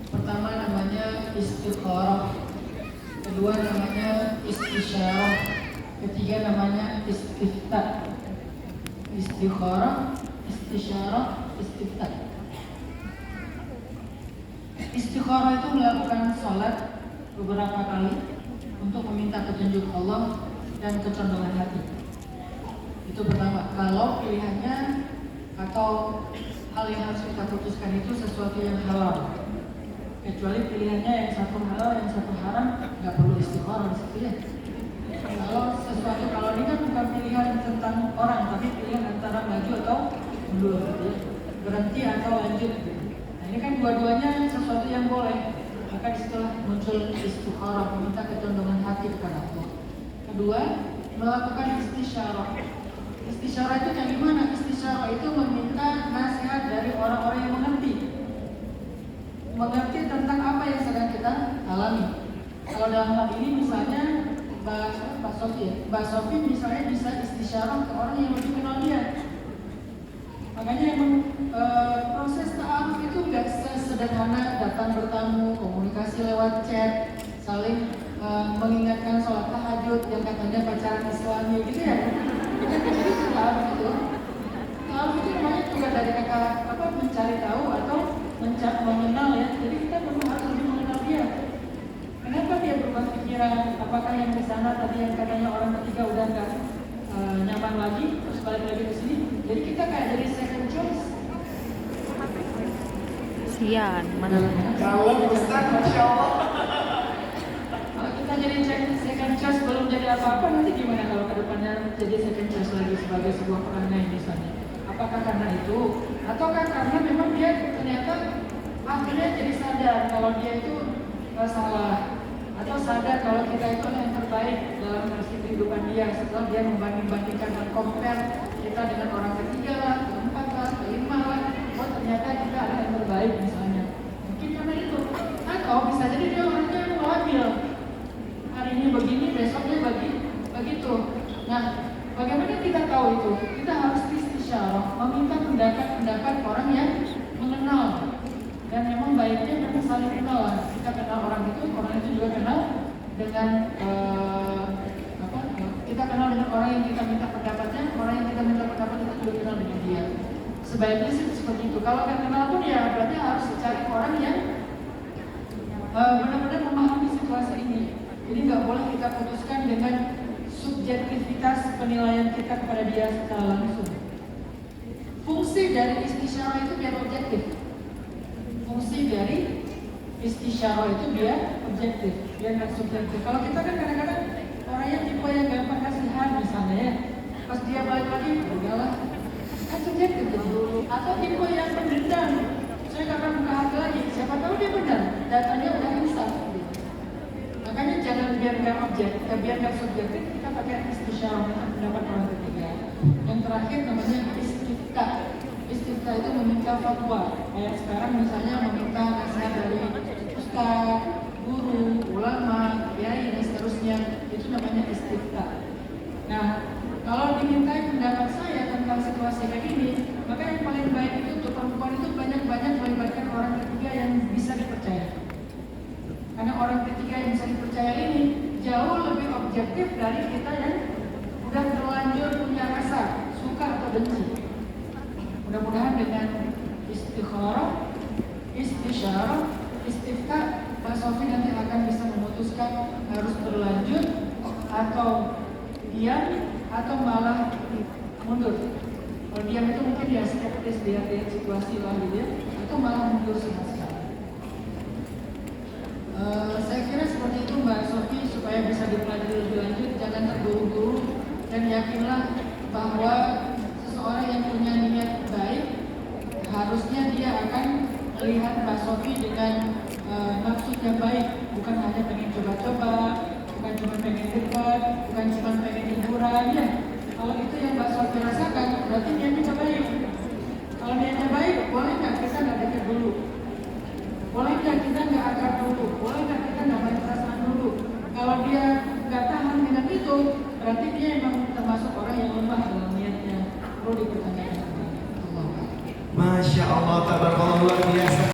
Pertama namanya istikharah, kedua namanya istisyarah, ketiga namanya istiftah. Istikharah, istisyarah, istiftah. Istikharah itu melakukan sholat beberapa kali untuk meminta petunjuk Allah dan kecondongan hati. Itu pertama. Kalau pilihannya atau hal yang harus kita putuskan itu sesuatu yang halal, kecuali pilihannya yang satu halal yang satu haram, nggak perlu istikharah di situ ya. Kalau ini kan bukan pilihan tentang orang, tapi pilihan antara maju atau mundur, gitu ya. Berhenti atau lanjut. Nah ini kan dua-duanya sesuatu yang boleh. Maka disitulah muncul istikharah, meminta kecondongan hati kepada Allah. Kedua, melakukan istisyarah. Istisyarah itu yang gimana? Istisyarah itu meminta nasihat dari orang-orang yang mengerti tentang apa yang sedang kita alami. Kalau dalam hal ini misalnya Mbak Sofi misalnya bisa istisyarah ke orang yang lebih kenal dia. Makanya emang proses ta'aruf itu nggak sesederhana datang bertamu, komunikasi lewat chat, saling mengingatkan sholat tahajud yang katanya pacaran Islami gitu ya. Jadi ta'aruf itu namanya juga dari kata mencari tahu atau mengenal ya. Jadi kita perlu harus lebih mengenal dia. Kenapa dia berubah pikiran? Apakah yang di sana tadi yang katanya orang ketiga udah nggak nyaman lagi, terus balik lagi ke sini? Jadi kita kayak jadi second choice. Sian, mana? Kalau Ustaz, Masya Allah. Kalau kita jadi second choice belum jadi apa-apa, nanti gimana kalau ke depannya jadi second choice lagi sebagai sebuah perangai misalnya? Apakah karena itu? Ataukah karena memang dia ternyata akhirnya jadi sadar kalau dia itu salah, atau sadar kalau kita itu yang terbaik dalam versi kehidupan dia setelah dia membanding-bandingkan dan compare kita dengan orang ketiga lah, keempat lah, kelima lah, oh ternyata kita adalah yang terbaik misalnya. Mungkin karena itu. Atau bisa jadi dia orangnya yang labil, hari ini begini, besoknya begitu. Nah, bagaimana kita tahu itu? Kita harus istisyarah, meminta pendapat orang yang mengenal. Dan memang baiknya memang saling kenal lah. Kita kenal orang itu juga kenal dengan kita kenal dengan orang yang kita minta pendapatnya, orang yang kita minta pendapat itu juga kenal dengan dia. Sebaiknya sih seperti itu. Kalau nggak kenal pun ya berarti harus cari orang yang benar-benar memahami situasi ini. Jadi nggak boleh kita putuskan dengan subjektivitas penilaian kita kepada dia secara langsung. Fungsi dari istisyarah itu biar objektif. Fungsi dari istisyarah itu biar objektif, biar nggak subjektif. Kalau kita kan kadang-kadang orangnya tipe yang gampang kasihan misalnya ya, pas dia balik lagi, udahlah, kan subjektif dulu. Atau tipe yang pendendam, saya nggak akan buka hati lagi. Siapa tahu dia benar, datanya udah insaf. Makanya jangan biar nggak subjektif, kita pakai istisyarah pendapat orang ketiga. Yang terakhir namanya istiftah. Istiftah itu meminta fatwa. Kayak sekarang misalnya meminta nasihat dari ustaz, guru, ulama, kiai dan seterusnya. Itu namanya istiftah. Nah, kalau dimintai pendapat saya tentang situasi kayak gini, maka yang paling baik itu untuk perempuan itu banyak-banyak melibatkan orang ketiga yang bisa dipercaya. Karena orang ketiga yang bisa dipercaya ini jauh lebih objektif dari kita yang udah terlanjur punya rasa suka atau benci. Mudah-mudahan dengan istikharah, istisyarah, istiftah, Pak Sofi nanti akan bisa memutuskan harus berlanjut atau diam atau malah mundur. Kalau diam itu mungkin ya skeptis lihat situasi lah gitu ya, atau malah mundur sama sekali. Saya kira seperti itu Mbak Sofi, supaya bisa dipelajari lebih lanjut, jangan terburu-buru dan yakinlah bahwa seseorang yang punya niat baik harusnya dia akan melihat Mbak Sofi dengan maksud yang baik, bukan hanya pengen coba-coba, bukan cuma pengen debat, bukan cuma pengen hiburan ya. Kalau itu yang Mbak Sofi rasakan, berarti niatnya baik. Kalau niatnya baik, boleh nggak kita nggak dekat dulu?